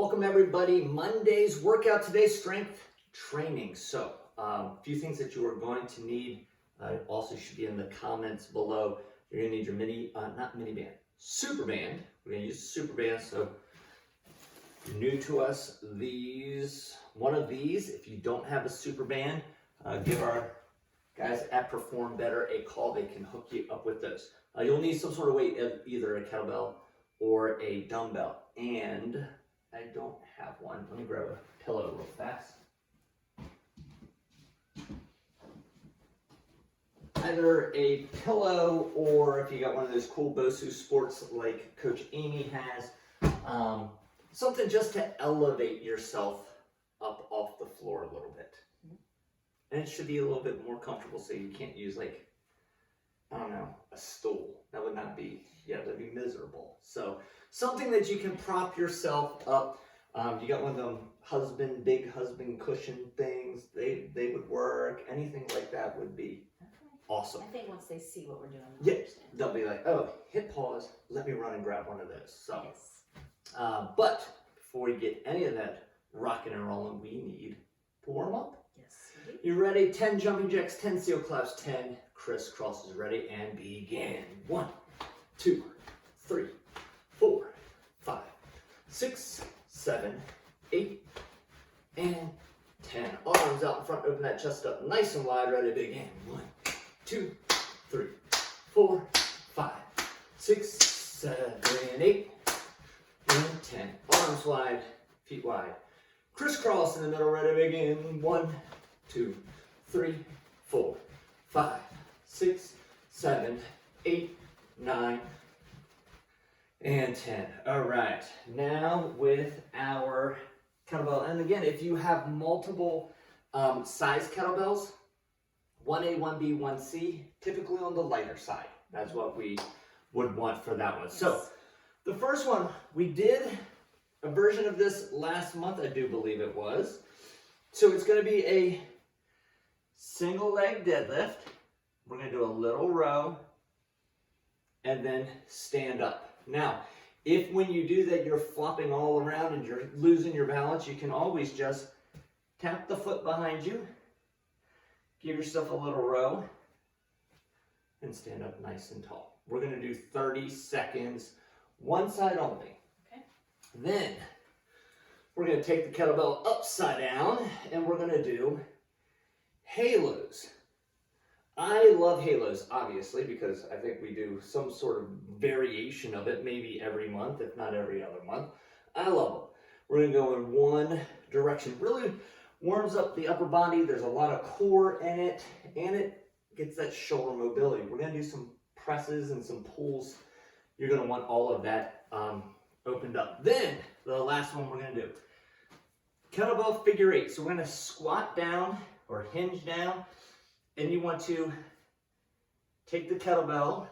Welcome everybody. Monday's workout today, strength training. So a few things that you are going to need also should be in the comments below. You're gonna need your super band. We're gonna use super band. So if you're new to us, one of these, if you don't have a super band, give our guys at Perform Better a call. They can hook you up with those. You'll need some sort of weight, either a kettlebell or a dumbbell. And I don't have one. Let me grab a pillow real fast. Either a pillow, or if you got one of those cool BOSU sports like Coach Amy has, something just to elevate yourself up off the floor a little bit. And it should be a little bit more comfortable, so you can't use, like, I don't know, a stool. That would not be, that'd be miserable. So something that you can prop yourself up. You got one of them big husband cushion things. They would work. Anything like that would be awesome. I think once they see what we're doing, they'll be like, oh, hit pause. Let me run and grab one of those. So, yes. But before we get any of that rocking and rolling, we need to warm up. Yes. We do. You ready? 10 jumping jacks, 10 seal claps, 10 crisscrosses. Ready? And begin. 1, 2, 3, 4, 5, 6, 7, 8, and 10. Arms out in front, open that chest up nice and wide. Ready to begin. 1, 2, 3, 4, 5, 6, 7, 8, and 10. Arms wide, feet wide. Crisscross in the middle. Ready to begin. 1, 2, 3, 4, 5, 6, 7, 8, 9, and 10. All right, now with our kettlebell, and again, if you have multiple size kettlebells, 1A, 1B, 1C, typically on the lighter side. That's what we would want for that one. Yes. So the first one, we did a version of this last month, I do believe it was. So it's gonna be a single leg deadlift. We're gonna do a little row and then stand up. Now, if when you do that, you're flopping all around and you're losing your balance, you can always just tap the foot behind you, give yourself a little row, and stand up nice and tall. We're gonna do 30 seconds, one side only. Okay. Then, we're gonna take the kettlebell upside down and we're gonna do halos. I love halos, obviously, because I think we do some sort of variation of it, maybe every month, if not every other month. I love them. We're gonna go in one direction. Really warms up the upper body. There's a lot of core in it, and it gets that shoulder mobility. We're gonna do some presses and some pulls. You're gonna want all of that opened up. Then, the last one we're gonna do, kettlebell figure 8. So we're gonna squat down or hinge down, and you want to take the kettlebell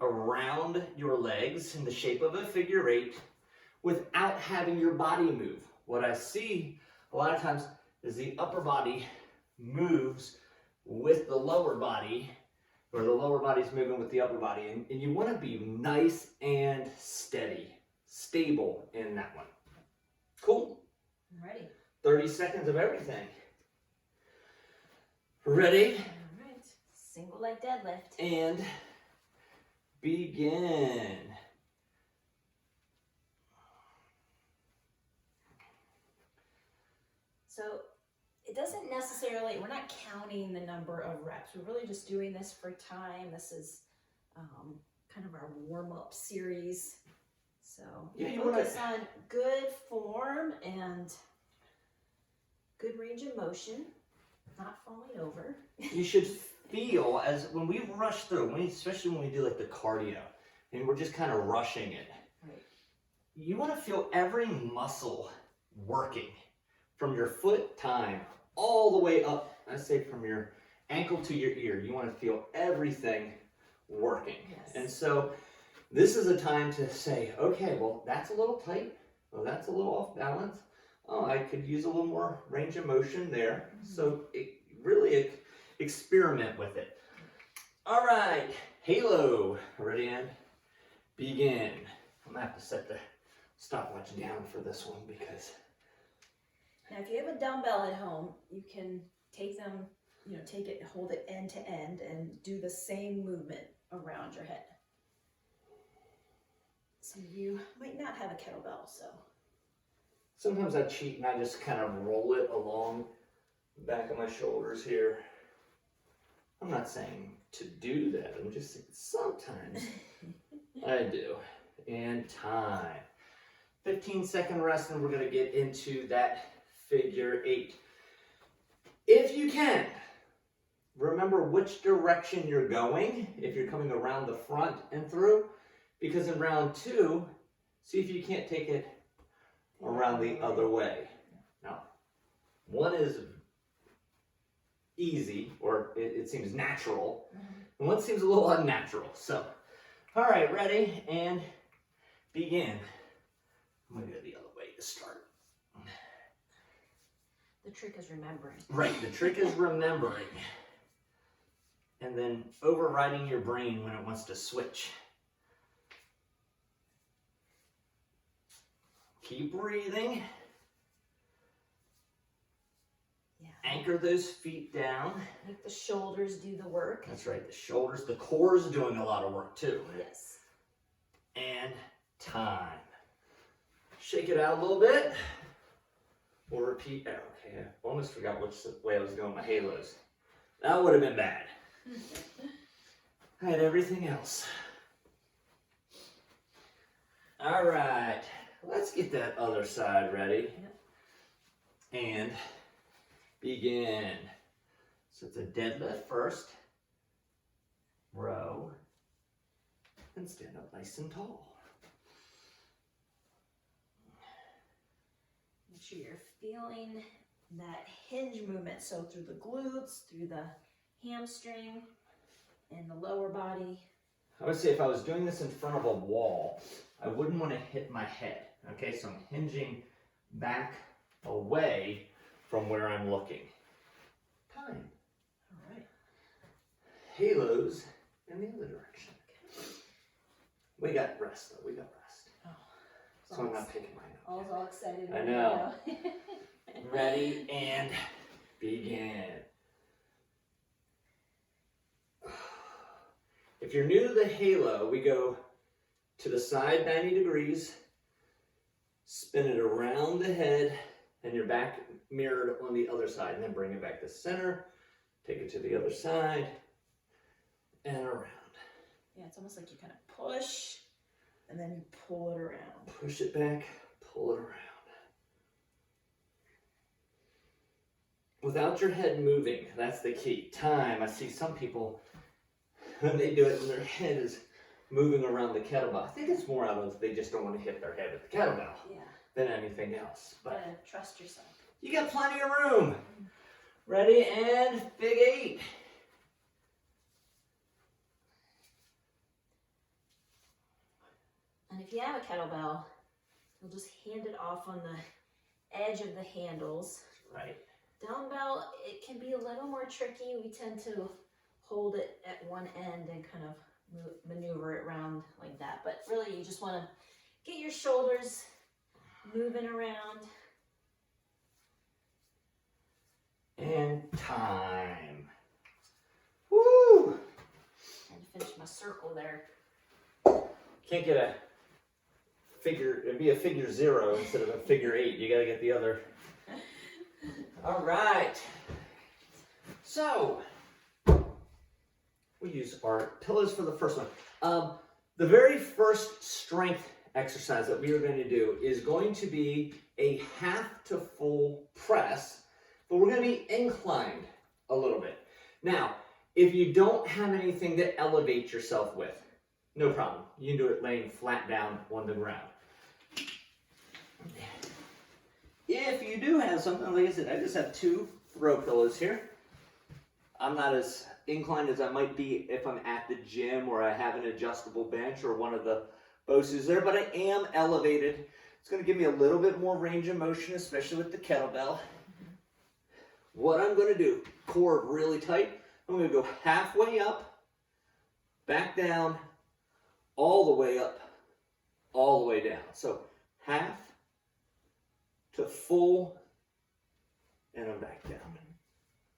around your legs in the shape of a figure 8 without having your body move. What I see a lot of times is the upper body moves with the lower body, or the lower body's moving with the upper body, and you want to be nice and steady, stable in that one. Cool? I'm ready. 30 seconds of everything. Ready? All right. Single leg deadlift. And begin. So it doesn't necessarily, we're not counting the number of reps. We're really just doing this for time. This is kind of our warm-up series. So you focus on good form and good range of motion. Not falling over. You should feel, as when we rush through, especially when we do like the cardio, and we're just kind of rushing it, right. You want to feel every muscle working from your foot time all the way up, I say from your ankle to your ear. You want to feel everything working. Yes. And so this is a time to say, okay, well, that's a little tight. Well, that's a little off balance. Oh, I could use a little more range of motion there. So really experiment with it. All right, halo. Ready, and begin. I'm gonna have to set the stopwatch down for this one because. Now, if you have a dumbbell at home, you can take them, take it, hold it end to end, and do the same movement around your head. Some of you might not have a kettlebell, so. Sometimes I cheat and I just kind of roll it along the back of my shoulders here. I'm not saying to do that, I'm just saying sometimes I do. And time. 15-second rest, and we're going to get into that figure 8. If you can, remember which direction you're going, if you're coming around the front and through, because in round 2, see if you can't take it around the other way. Now, one is easy, or it seems natural, and one seems a little unnatural. So, all right, ready, and begin. I'm going to go the other way to start. The trick is remembering. Right, the trick is remembering. And then overriding your brain when it wants to switch. Keep breathing. Yeah. Anchor those feet down. Make the shoulders do the work. That's right, the shoulders, the core is doing a lot of work too. Yes. And time. Shake it out a little bit. We'll repeat. Okay, I almost forgot which way I was going with my halos. That would have been bad. I had everything else. All right, let's get that other side ready. Yep. And begin. So it's a deadlift first. Row. And stand up nice and tall. Make sure you're feeling that hinge movement. So through the glutes, through the hamstring, and the lower body. I would say if I was doing this in front of a wall, I wouldn't want to hit my head. Okay, so I'm hinging back away from where I'm looking. Time. All right. Halos in the other direction. Okay. We got rest though, we got rest. Oh, so I'm not picking mine up. I was all excited. I know. Ready and begin. If you're new to the halo, we go to the side 90 degrees, spin it around the head, and your back mirrored on the other side, and then bring it back to center, take it to the other side, and around. Yeah, it's almost like you kind of push, and then you pull it around. Push it back, pull it around. Without your head moving, that's the key. Time, I see some people, when they do it, and their head is moving around the kettlebell. I think it's more out of they just don't want to hit their head with the kettlebell than anything else. But trust yourself. You got plenty of room. Ready and big 8. And if you have a kettlebell, you'll just hand it off on the edge of the handles. Right. Dumbbell, it can be a little more tricky. We tend to hold it at one end and kind of maneuver it around like that. But really, you just want to get your shoulders moving around. And time. Woo! And finish my circle there. Can't get a figure, it'd be a figure 0 instead of a figure 8. You gotta get the other. All right. So, we use our pillows for the first one. The very first strength exercise that we are going to do is going to be a half to full press, but we're going to be inclined a little bit. Now, if you don't have anything to elevate yourself with, no problem. You can do it laying flat down on the ground. If you do have something, like I said, I just have 2 throw pillows here. I'm not as inclined as I might be if I'm at the gym or I have an adjustable bench or one of the BOSUs there, but I am elevated. It's going to give me a little bit more range of motion, especially with the kettlebell. What I'm going to do, core really tight, I'm going to go halfway up, back down, all the way up, all the way down. So half to full, and I'm back down.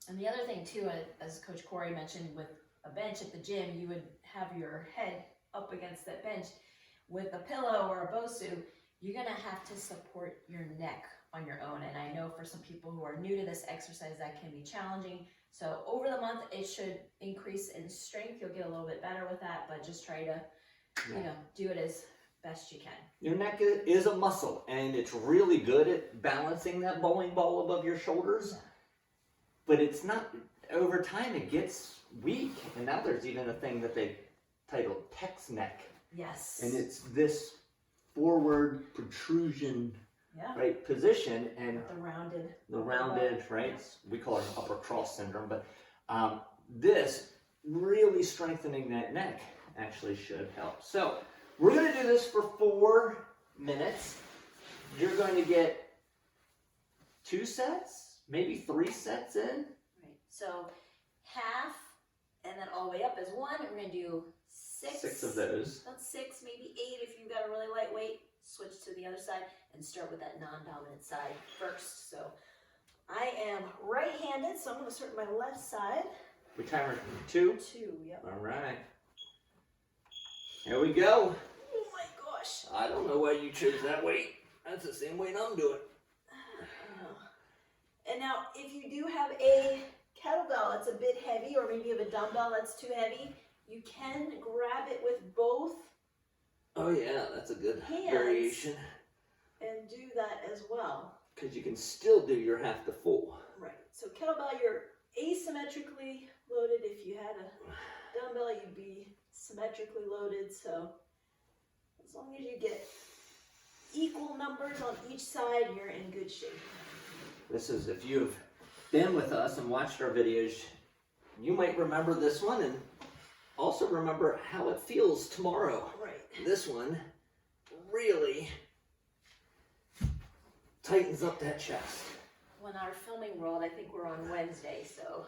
And the other thing too, as Coach Corey mentioned, with a bench at the gym, you would have your head up against that bench. With a pillow or a BOSU, you're gonna have to support your neck on your own. And I know for some people who are new to this exercise, that can be challenging. So over the month, it should increase in strength. You'll get a little bit better with that, but just try to, you know, do it as best you can. Your neck is a muscle, and it's really good at balancing that bowling ball above your shoulders. Yeah. But it's not, over time it gets weak. And now there's even a thing that they titled text neck. Yes. And it's this forward protrusion, yeah. right, position, and the rounded, right? Yeah. We call it an upper cross syndrome, but this really strengthening that neck actually should help. So we're going to do this for 4 minutes. You're going to get 2 sets, maybe 3 sets in. Right. So half, and then all the way up is 1. We're going to do 6 of those. About 6, maybe 8 if you've got a really light weight. Switch to the other side and start with that non-dominant side first. So I am right-handed, so I'm going to start with my left side. We timer 2? 2, yep. All right. Here we go. Oh my gosh. I don't know why you chose that weight. That's the same weight I'm doing. I know. And now, if you do have a kettlebell that's a bit heavy, or maybe you have a dumbbell that's too heavy, you can grab it with both. Oh yeah, that's a good hands variation. And do that as well. Because you can still do your half to full. Right. So kettlebell, you're asymmetrically loaded. If you had a dumbbell, you'd be symmetrically loaded. So as long as you get equal numbers on each side, you're in good shape. This is, if you've been with us and watched our videos, you might remember this one and also remember how it feels tomorrow. Right. This one really tightens up that chest. Well, in our filming world, I think we're on Wednesday, so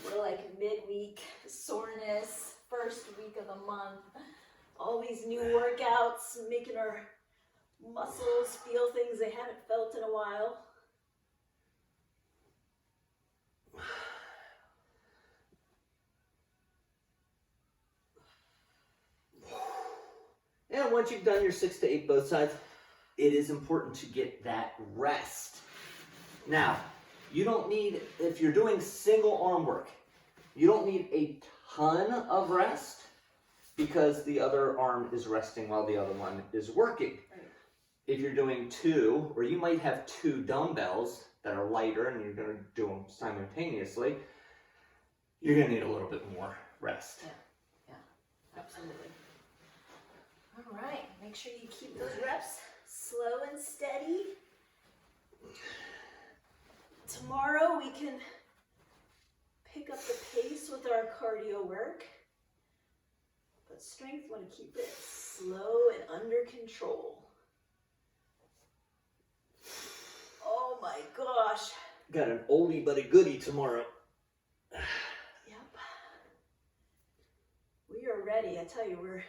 we're like midweek soreness, first week of the month, all these new workouts, making our muscles feel things they haven't felt in a while. And once you've done your 6 to 8 both sides, it is important to get that rest. Now, you don't need, if you're doing single arm work, you don't need a ton of rest because the other arm is resting while the other one is working. Right. If you're doing 2, or you might have 2 dumbbells that are lighter and you're going to do them simultaneously, you're going to need a little bit more rest. Yeah, absolutely. All right, make sure you keep those reps slow and steady. Tomorrow we can pick up the pace with our cardio work, but strength, want to keep it slow and under control. Oh my gosh. Got an oldie but a goodie tomorrow. Yep. We are ready. I tell you, we're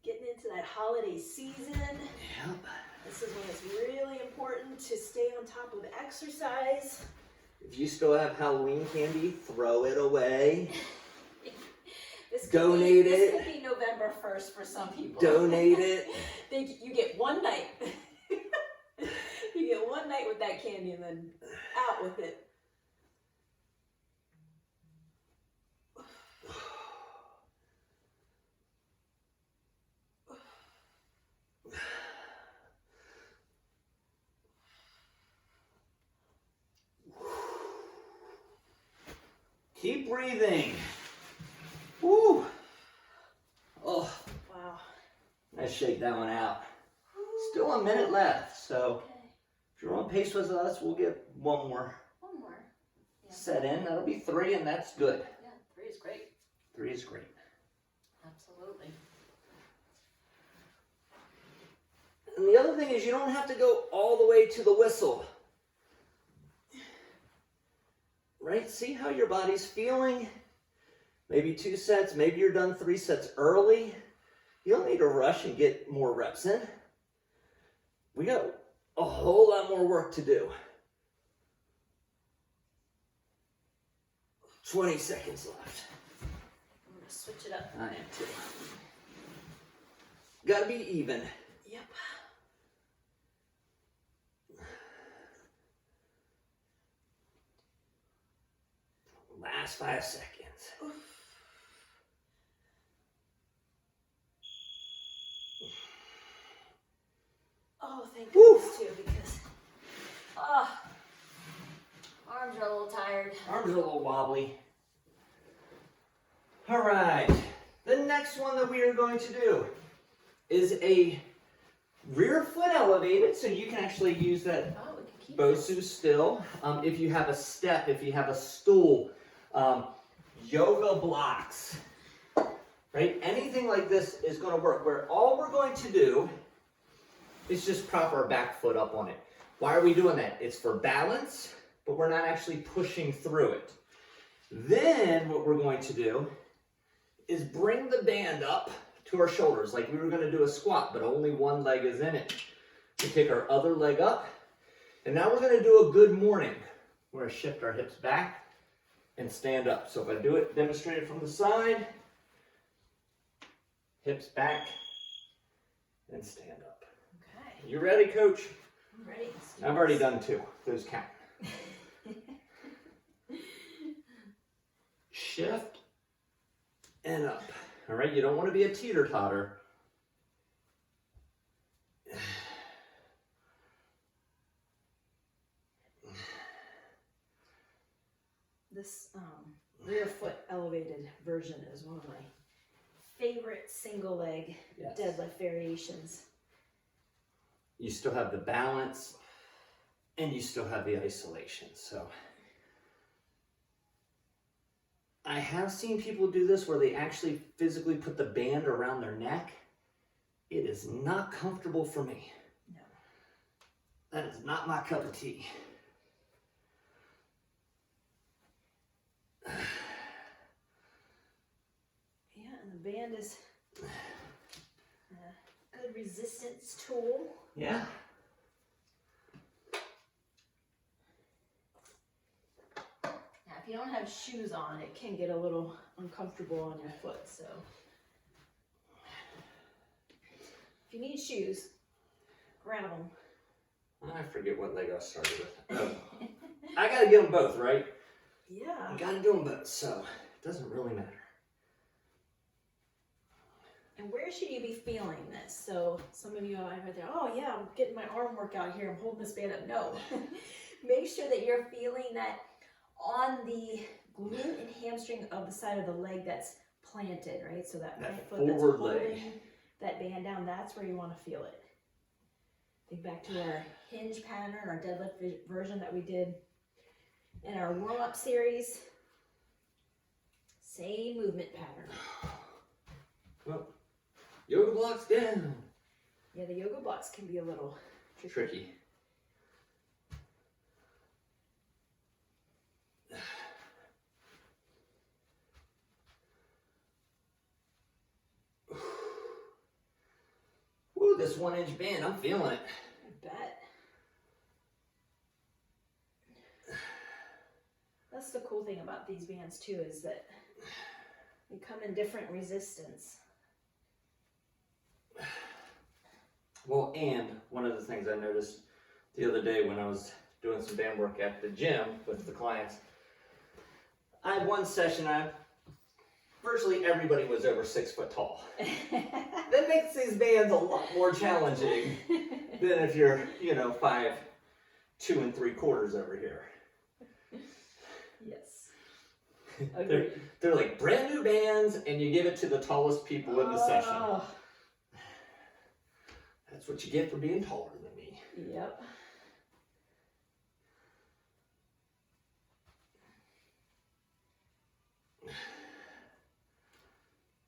getting into that holiday season. Yep. This is when it's really important to stay on top of exercise. If you still have Halloween candy, throw it away. This Donate it. This could be November 1st for some people. Donate it. You get one night. You get one night with that candy and then out with it. Keep breathing. Woo. Oh. Wow. Let's shake that one out. Still a minute left, so Okay. if you're on pace with us, we'll get one more Yeah. set in. That'll be 3, and that's good. Yeah, 3 is great. 3 is great. Absolutely. And the other thing is you don't have to go all the way to the whistle. Right? See how your body's feeling? Maybe 2 sets, maybe you're done 3 sets early. You don't need to rush and get more reps in. We got a whole lot more work to do. 20 seconds left. I'm gonna switch it up. I am too. Gotta be even. Yep. Last 5 seconds. Oof. Oh, thank goodness too, because arms are a little tired. Arms are a little wobbly. All right. The next one that we are going to do is a rear foot elevated, so you can actually use that Oh, we can keep BOSU still. If you have a step, if you have a stool, yoga blocks, right? Anything like this is going to work, where all we're going to do is just prop our back foot up on it. Why are we doing that? It's for balance, but we're not actually pushing through it. Then what we're going to do is bring the band up to our shoulders, like we were going to do a squat, but only one leg is in it. We take our other leg up, and now we're going to do a good morning. We're going to shift our hips back and stand up. So if I do it, demonstrate it from the side, hips back, and stand up. Okay. You ready, coach? I'm ready. I've already done 2. Those count. Shift and up. All right, you don't want to be a teeter-totter. This rear foot elevated version is one of my favorite single leg deadlift variations. You still have the balance and you still have the isolation. So I have seen people do this where they actually physically put the band around their neck. It is not comfortable for me. No. That is not my cup of tea. Yeah, and the band is a good resistance tool. Yeah. Now, if you don't have shoes on, it can get a little uncomfortable on your foot, so if you need shoes, grab them. I forget what leg I started with. Oh. I gotta get them both, right? Yeah. I gotta do them both, so it doesn't really matter. And where should you be feeling this? So some of you are right there, oh yeah, I'm getting my arm workout here, I'm holding this band up. No. Make sure that you're feeling that on the glute and hamstring of the side of the leg that's planted, right? So that right foot that's forward holding leg. that band down, that's where you want to feel it. Think back to our hinge pattern, our deadlift version that we did in our warm-up series. Same movement pattern. Well, yoga blocks down. Yeah, the yoga blocks can be a little Tricky. Ooh, this 1-inch band, I'm feeling it. I bet. That's the cool thing about these bands too, is that they come in different resistance. Well, and one of the things I noticed the other day when I was doing some band work at the gym with the clients, I had one session, virtually everybody was over 6 foot tall. That makes these bands a lot more challenging than if you're, 5'2" and 3/4" over here. Yes. Agreed. They're like brand new bands, and you give it to the tallest people in the session. That's what you get for being taller than me. Yep.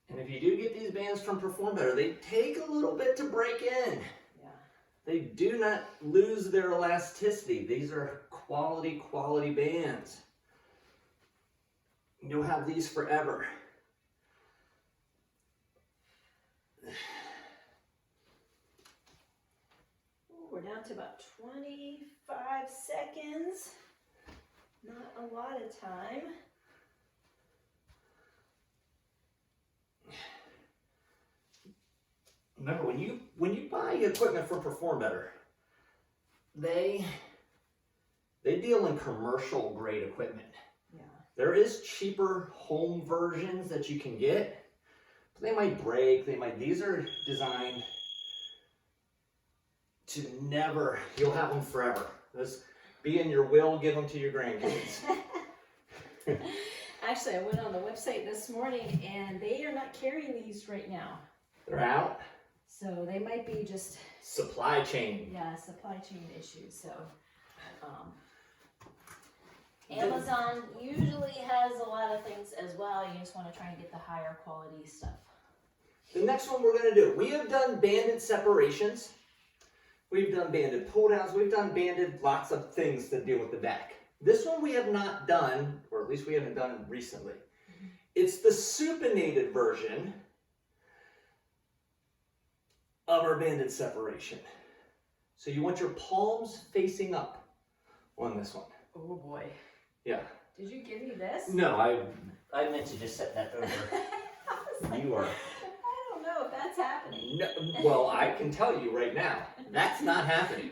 And if you do get these bands from Perform Better, they take a little bit to break in. Yeah. They do not lose their elasticity. These are quality bands. You'll have these forever. We're down to about 25 seconds. Not a lot of time. Remember, when you buy equipment from Perform Better, they deal in commercial grade equipment. Yeah. There is cheaper home versions that you can get. But they might break. These are designed to never. You'll have them forever. This be in your will. Give them to your grandkids. Actually, I went on the website this morning, and they are not carrying these right now. They're out. So they might be just Supply chain. Yeah, supply chain issues. So Amazon usually has a lot of things as well. You just want to try and get the higher quality stuff. The next one we're going to do, we have done banded separations. We've done banded pull downs. We've done banded lots of things to deal with the back. This one we have not done, or at least we haven't done recently. Mm-hmm. It's the supinated version of our banded separation. So you want your palms facing up on this one. Oh boy. Yeah. Did you give me this? No, I meant to just set that over. Like, you are. I don't know if that's happening. No, well, I can tell you right now, that's not happening.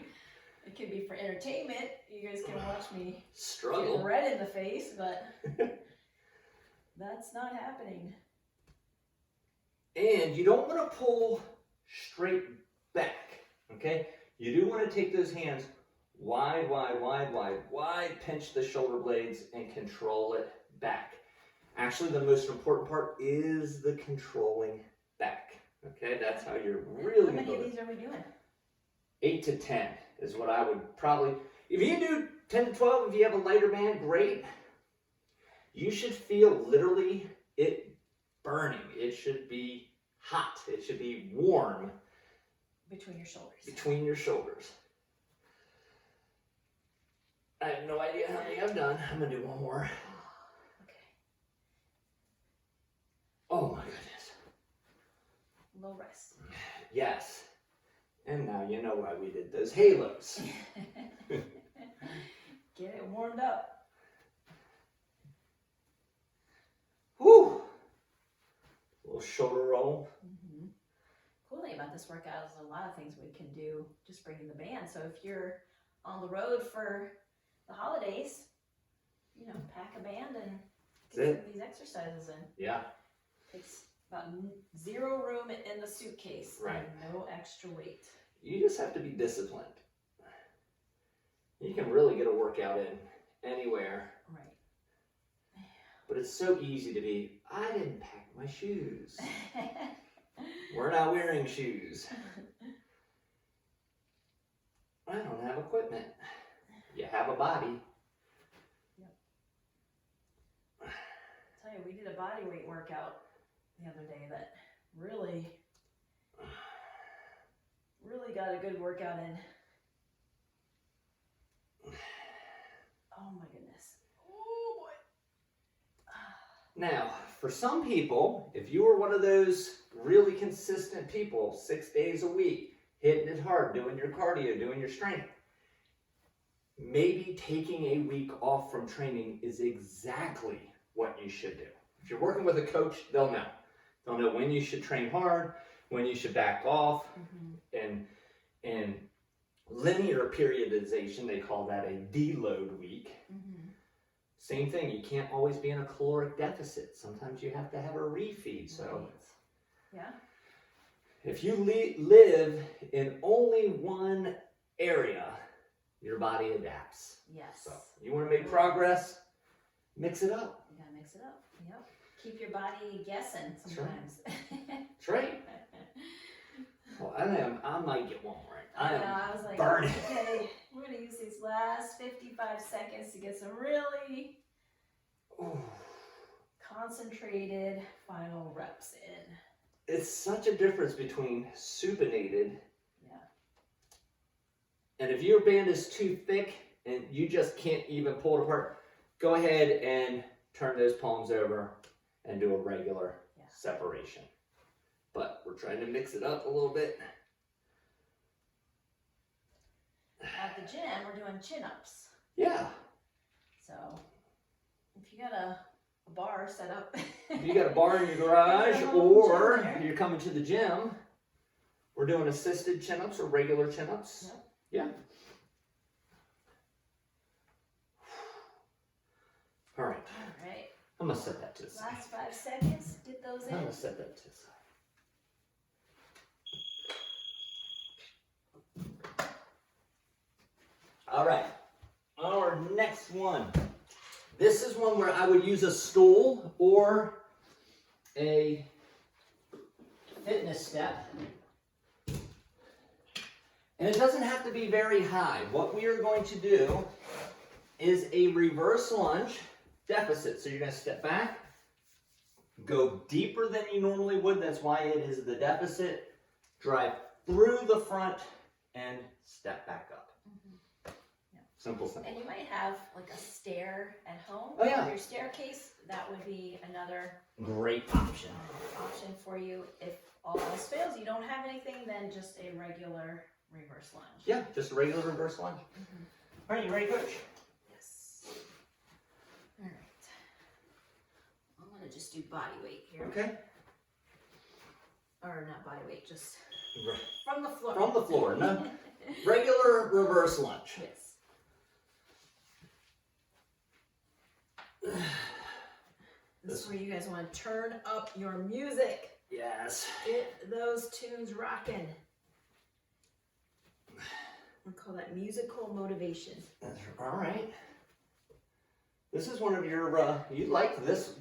It could be for entertainment. You guys can watch me struggle. get red in the face, but that's not happening. And you don't want to pull straight back, okay? You do want to take those hands wide, pinch the shoulder blades and control it back. Actually, the most important part is the controlling back, okay? That's how you're really going to do it. How many of these are we doing? 8 to 10 is what I would probably, if you do 10 to 12, if you have a lighter band, great. You should feel literally it burning. It should be hot. It should be warm. Between your shoulders. Between your shoulders. I have no idea how many I've done. I'm going to do one more. Okay. Oh my goodness. Low rest. Yes. And now you know why we did those halos. Get it warmed up. Whew. Little shoulder roll. Mm-hmm. Cool thing about this workout is a lot of things we can do just bringing the band. So if you're on the road for the holidays, you know, pack a band and get some of these exercises in. Yeah. Takes about zero room in the suitcase. Right. And no extra weight. You just have to be disciplined. You can really get a workout in anywhere. Right. But it's so easy to be, I didn't pack my shoes. We're not wearing shoes. I don't have equipment. You have a body. Yep. I'll tell you, we did a body weight workout the other day that really got a good workout in. Oh my goodness. Oh boy. Now, for some people, if you were one of those really consistent people, 6 days a week, hitting it hard, doing your cardio, doing your strength, maybe taking a week off from training is exactly what you should do. If you're working with a coach, they'll know. They'll know when you should train hard, when you should back off, and linear periodization, they call that a deload week. Same thing, you can't always be in a caloric deficit. Sometimes you have to have a refeed. So, yeah. If you live in only one area, your body adapts. Yes. So, you want to make progress, mix it up. You gotta mix it up. Yep. Keep your body guessing sometimes. That's right. Well, I might get one more. I was like, burning. Okay, we're gonna use these last 55 seconds to get some really concentrated final reps in. It's such a difference between supinated. And if your band is too thick and you just can't even pull it apart, go ahead and turn those palms over and do a regular separation. But we're trying to mix it up a little bit. at the gym, we're doing chin-ups. Yeah. So if you got a bar set up. If you got a bar in your garage or you're coming to the gym, we're doing assisted chin-ups or regular chin-ups. Yep. Yeah. All right. All right. I'm going to set that to the side. Last 5 seconds. Get those I'm in. going to set that to the side. All right. Our next one. This is one where I would use a stool or a fitness step. And it doesn't have to be very high. What we are going to do is a reverse lunge deficit. So you're going to step back, go deeper than you normally would. That's why it is the deficit. Drive through the front and step back up. Simple, simple. And you might have like a stair at home. Oh, yeah. Your staircase, that would be another Great option. option for you. If all else fails, you don't have anything, then just a regular reverse lunge. Yeah, just a regular reverse lunge. All right, you ready, Coach? Yes. All right. I'm going to just do body weight here. Okay. Or not body weight, just Right. from the floor. From the floor. No, regular reverse lunge. Yes. This is where you guys want to turn up your music. Yes. Get those tunes rocking. We call that musical motivation. That's all right. This is one of your, you like this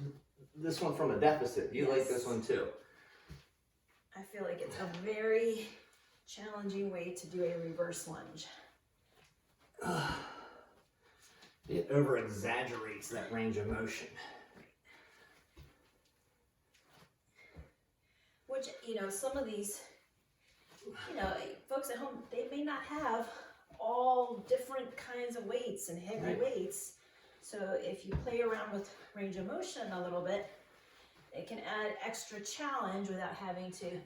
one from a deficit. You like this one too. I feel like it's a very challenging way to do a reverse lunge. It over exaggerates that range of motion. Which, some of these, folks at home, they may not have all different kinds of weights and heavy Right. weights. So if you play around with range of motion a little bit, it can add extra challenge without having to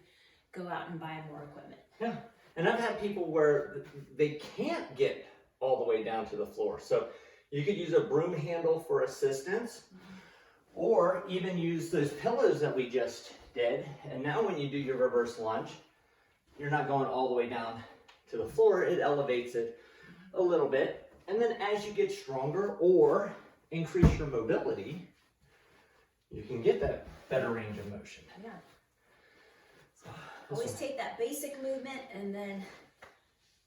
go out and buy more equipment. Yeah. And I've had people where they can't get all the way down to the floor. So you could use a broom handle for assistance, or even use those pillows that we just did. And now when you do your reverse lunge, you're not going all the way down to the floor. It elevates it a little bit. And then as you get stronger or increase your mobility, you can get that better range of motion. Yeah. So, Always take that basic movement and then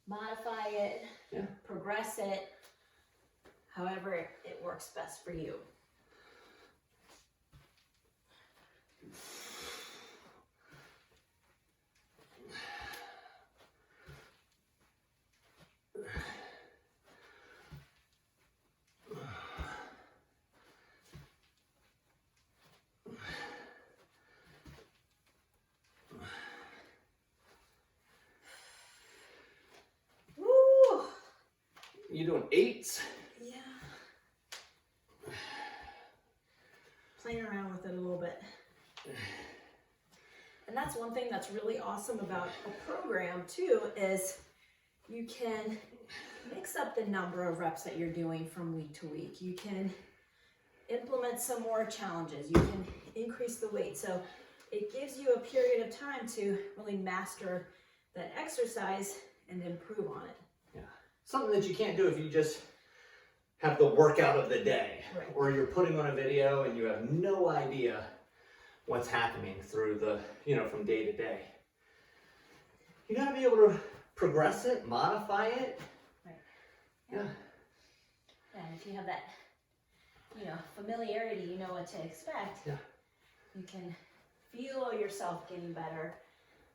modify it, progress it, however it works best for you. Woo! You doing 8s? Yeah. Playing around with it a little bit. And that's one thing that's really awesome about a program too, is you can mix up the number of reps that you're doing from week to week. You can implement some more challenges. You can increase the weight. So it gives you a period of time to really master that exercise and improve on it. Yeah. Something that you can't do if you just have the workout of the day, Right. or you're putting on a video and you have no idea what's happening through the, from day to day. You gotta be able to progress it, modify it. Right. Yeah. And if you have that, familiarity, you know what to expect. Yeah. You can feel yourself getting better,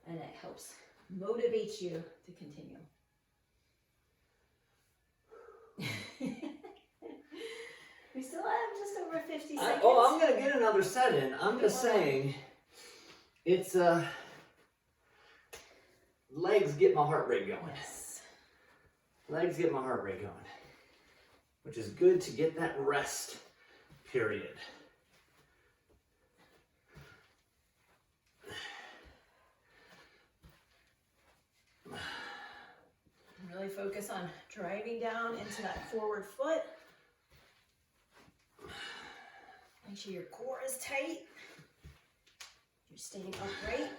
and it helps motivate you to continue. We still have just over 50 seconds. I'm gonna get another set in. I'm just saying, it's legs get my heart rate going. Yes. Legs get my heart rate going, which is good to get that rest period. Really really focus on driving down into that forward foot. Make sure your core is tight. You're staying upright.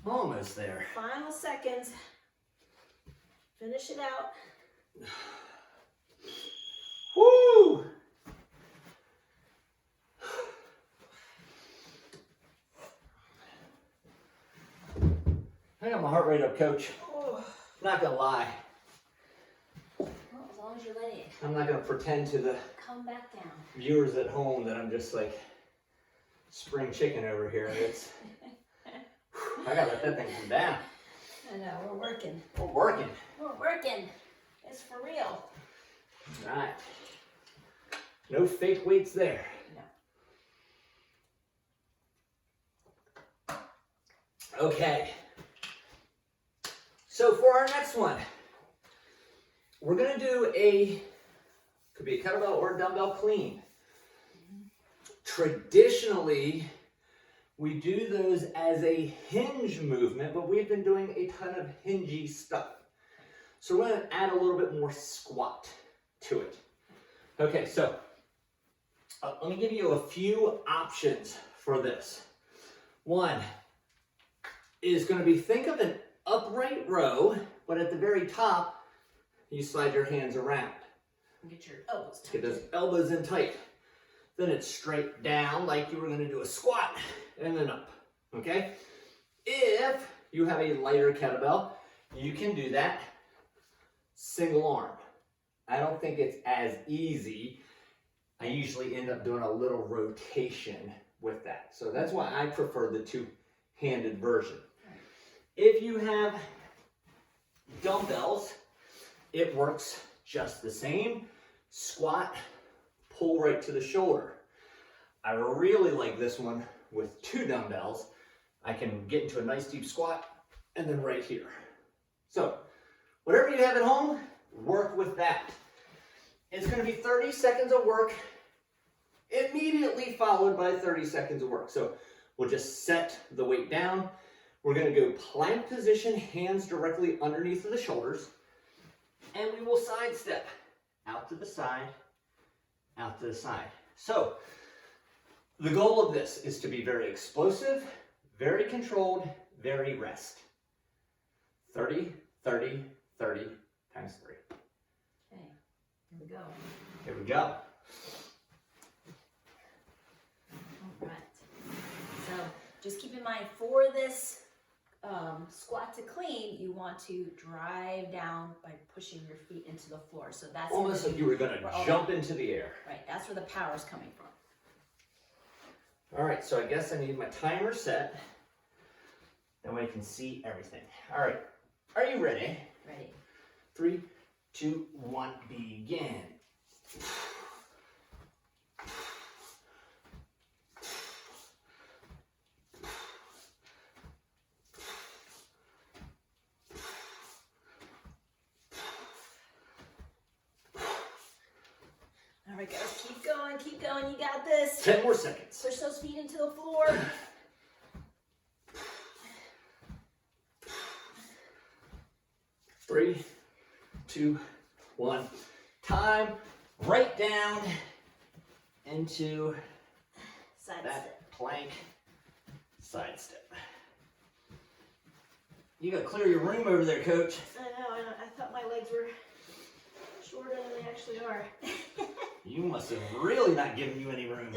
Almost there. Final seconds. Finish it out. Woo! I got my heart rate up, coach. Oh. Not gonna lie. Well, as long as you're letting it I'm not gonna pretend to the come back down. viewers at home that I'm just like spring chicken over here. It's I gotta let that thing come down. I know, we're working. We're working. We're working. It's for real. All right. No fake weights there. No. Okay. So for our next one, we're gonna do could be a kettlebell or a dumbbell clean. Traditionally, we do those as a hinge movement, but we've been doing a ton of hingy stuff. So we're gonna add a little bit more squat to it. Okay, so let me give you a few options for this. One is gonna be, think of an upright row, but at the very top, you slide your hands around. Get your elbows tight. Get those elbows in tight. Then it's straight down like you were gonna do a squat, and then up, okay? If you have a lighter kettlebell, you can do that single arm. I don't think it's as easy. I usually end up doing a little rotation with that. So that's why I prefer the two-handed version. If you have dumbbells, it works just the same. Squat, pull right to the shoulder. I really like this one with two dumbbells. I can get into a nice deep squat and then right here. So whatever you have at home, work with that. It's going to be 30 seconds of work, immediately followed by 30 seconds of work. So we'll just set the weight down. We're going to go plank position, hands directly underneath of the shoulders, and we will sidestep out to the side, out to the side. So the goal of this is to be very explosive, very controlled, very rest. 30, 30, 30 times 3. Okay, here we go. Here we go. All right. So just keep in mind for this squat to clean, you want to drive down by pushing your feet into the floor. So that's Almost like you were going to jump into the air. Right, that's where the power is coming from. All right, so I guess I need my timer set. That way I can see everything. All right, are you ready? Ready. 3, 2, 1, begin. All right, guys, keep going, you got this. 10 more seconds. Push those feet into the floor. Three, 2, 1. Time. Right down into Side that step. plank. Side step. You gotta clear your room over there, coach. I know, I thought my legs were shorter than they actually are. You must have really not given you any room.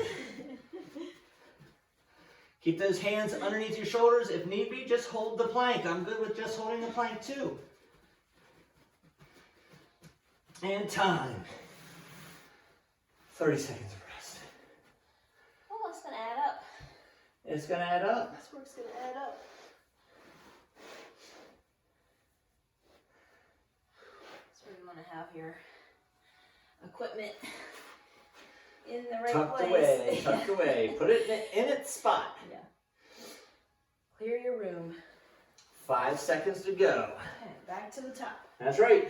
Keep those hands underneath your shoulders. If need be, just hold the plank. I'm good with just holding the plank too. And time. 30 seconds of rest. Oh, that's gonna add up. It's gonna add up. This work's gonna add up. That's where you wanna have your equipment in the right Tucked place. away, tucked away. Put it in its spot. Yeah. Clear your room. 5 seconds to go. Okay, back to the top. That's right.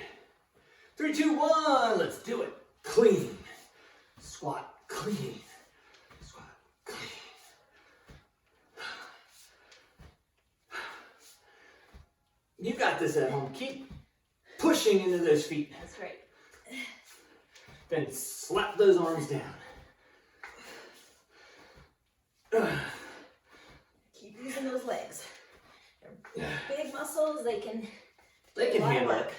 3, 2, 1. Let's do it. Clean. Squat. clean. Squat, clean. You got this at home. Keep pushing into those feet. That's right. Then slap those arms down. Keep using those legs. They're big muscles. They can handle it.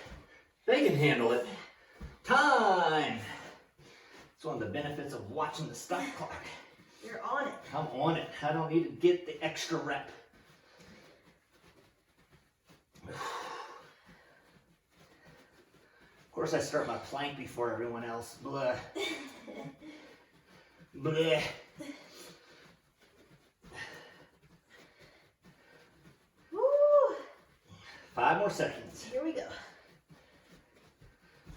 They can handle it. Time. It's one of the benefits of watching the stop clock. You're on it. I'm on it. I don't need to get the extra rep. Of course, I start my plank before everyone else. Blah. Blah. Woo! 5 more seconds. Here we go.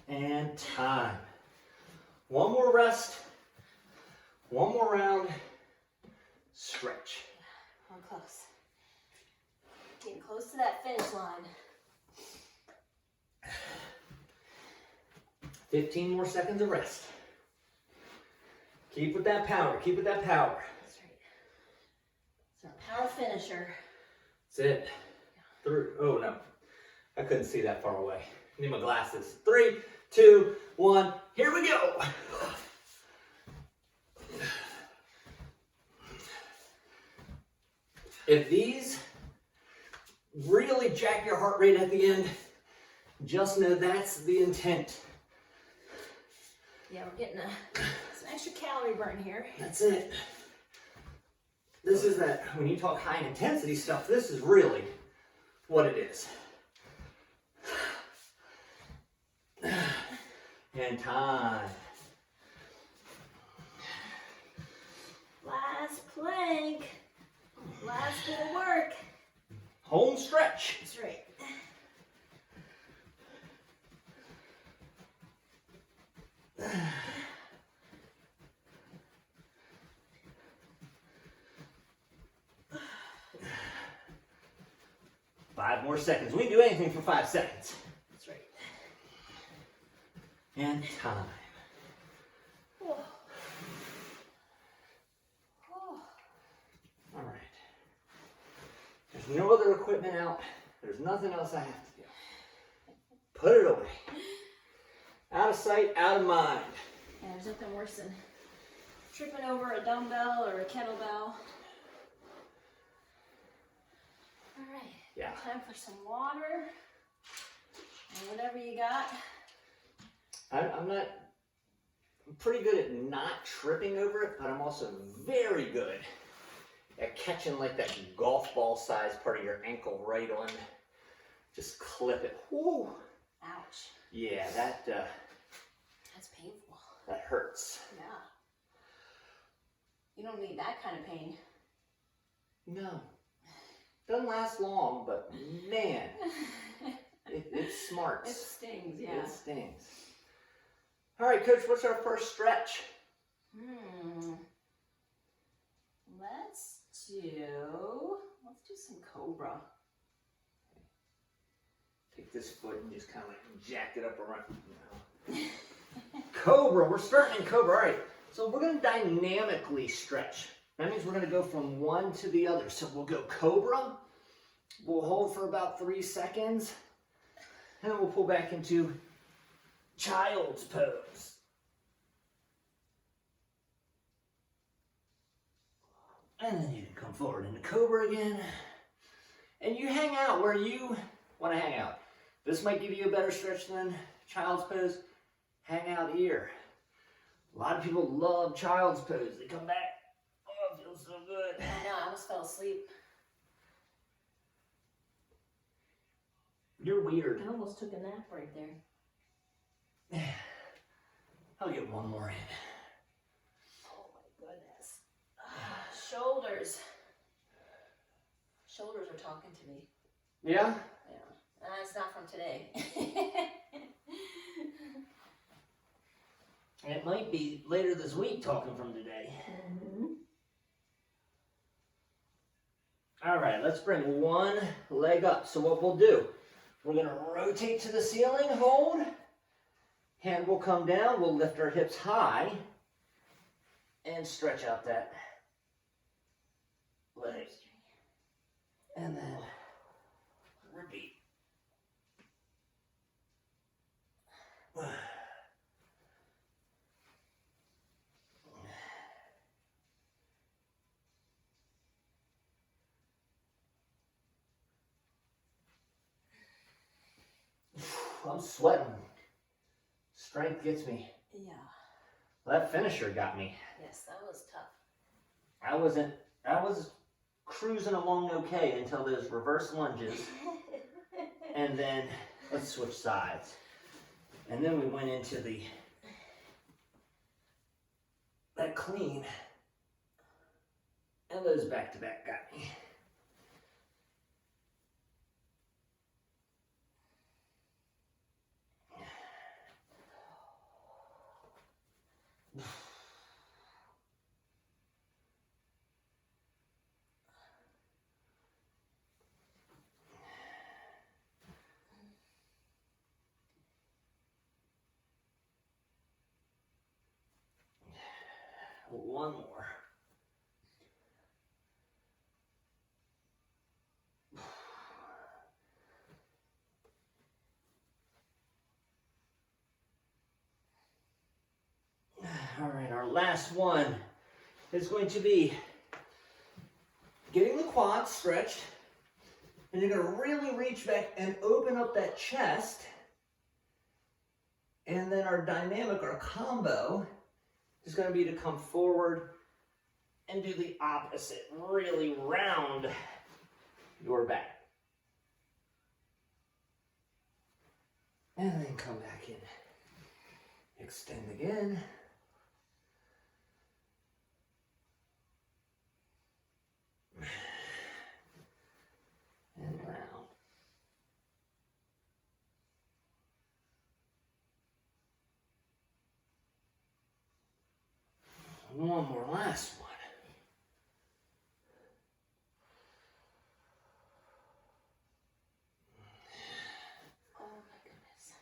And time. One more rest. One more round. Stretch. We're close. Getting close to that finish line. 15 more seconds of rest. Keep with that power. Keep with that power. That's right. It's our power finisher. That's it. Oh no. I couldn't see that far away. I need my glasses. 3, 2, 1. Here we go. If these really jack your heart rate at the end, just know that's the intent. Yeah, we're getting some extra calorie burn here. That's it. This is that, when you talk high intensity stuff, this is really what it is. And time. Last plank. Last bit of work. Home stretch. That's right. Five more seconds. We can do anything for 5 seconds. That's right. And time. Oh. Oh. All right. There's no other equipment out. There's nothing else I have to do. Put it away. Out of sight, out of mind. Yeah, there's nothing worse than tripping over a dumbbell or a kettlebell. All right. Yeah. Time for some water. And whatever you got. I'm pretty good at not tripping over it, but I'm also very good at catching like that golf ball size part of your ankle right on. Just clip it. Woo. Ouch. Yeah, That's painful. that hurts. Yeah. You don't need that kind of pain. No. Doesn't last long, but man, it smarts. It stings, yeah. It stings. All right, Coach, what's our first stretch? Let's do some cobra. Take this foot and just kind of like jack it up around. Cobra, we're starting in cobra. All right, so we're going to dynamically stretch. That means we're going to go from one to the other. So we'll go cobra, we'll hold for about 3 seconds, and then we'll pull back into child's pose. And then you can come forward into cobra again. And you hang out where you want to hang out. This might give you a better stretch than child's pose. Hang out here. A lot of people love child's pose. They come back. Oh, it feels so good. I know, I almost fell asleep. You're weird. I almost took a nap right there. I'll get one more in. Oh my goodness. Shoulders. Shoulders are talking to me. Yeah? Yeah. It's not from today. It might be later this week talking from today. All right, let's bring one leg up. So what we'll do, we're going to rotate to the ceiling, hold. Hand will come down. We'll lift our hips high. and stretch out that leg. And then repeat. I'm sweating. Strength gets me. Yeah. That finisher got me. Yes, that was tough. I was cruising along okay until those reverse lunges. And then let's switch sides. And then we went into that clean. And those back to back got me. One more. All right, our last one is going to be getting the quads stretched, and you're going to really reach back and open up that chest. And then our dynamic, our combo, is going to be to come forward and do the opposite. Really round your back. And then come back in. Extend again. And round. One more, last one. Oh my goodness.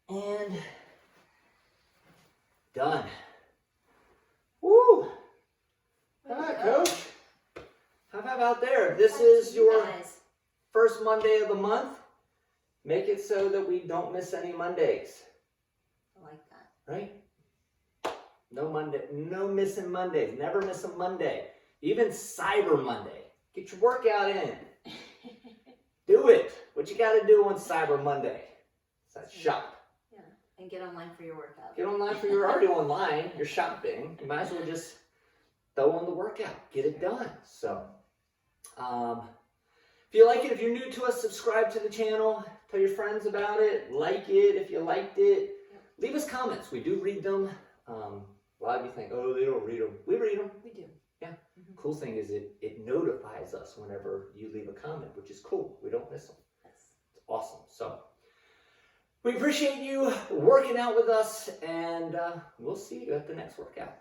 And done. Woo! How about, Coach? How about there? This is your first Monday of the month. Make it so that we don't miss any Mondays. I like that. Right? No Monday, no missing Mondays. Never miss a Monday. Even Cyber Monday. Get your workout in. Do it. What you got to do on Cyber Monday? That's shop. Yeah, and get online for your workout. Get online for you're already online. You're shopping. You might as well just throw on the workout. Get it done. So, if you like it, if you're new to us, subscribe to the channel. Tell your friends about it. Like it if you liked it. Leave us comments. We do read them. A lot of you think, oh, they don't read them. We read them. We do. Yeah. Cool thing is it notifies us whenever you leave a comment, which is cool. We don't miss them. Yes. It's awesome. So we appreciate you working out with us, and we'll see you at the next workout.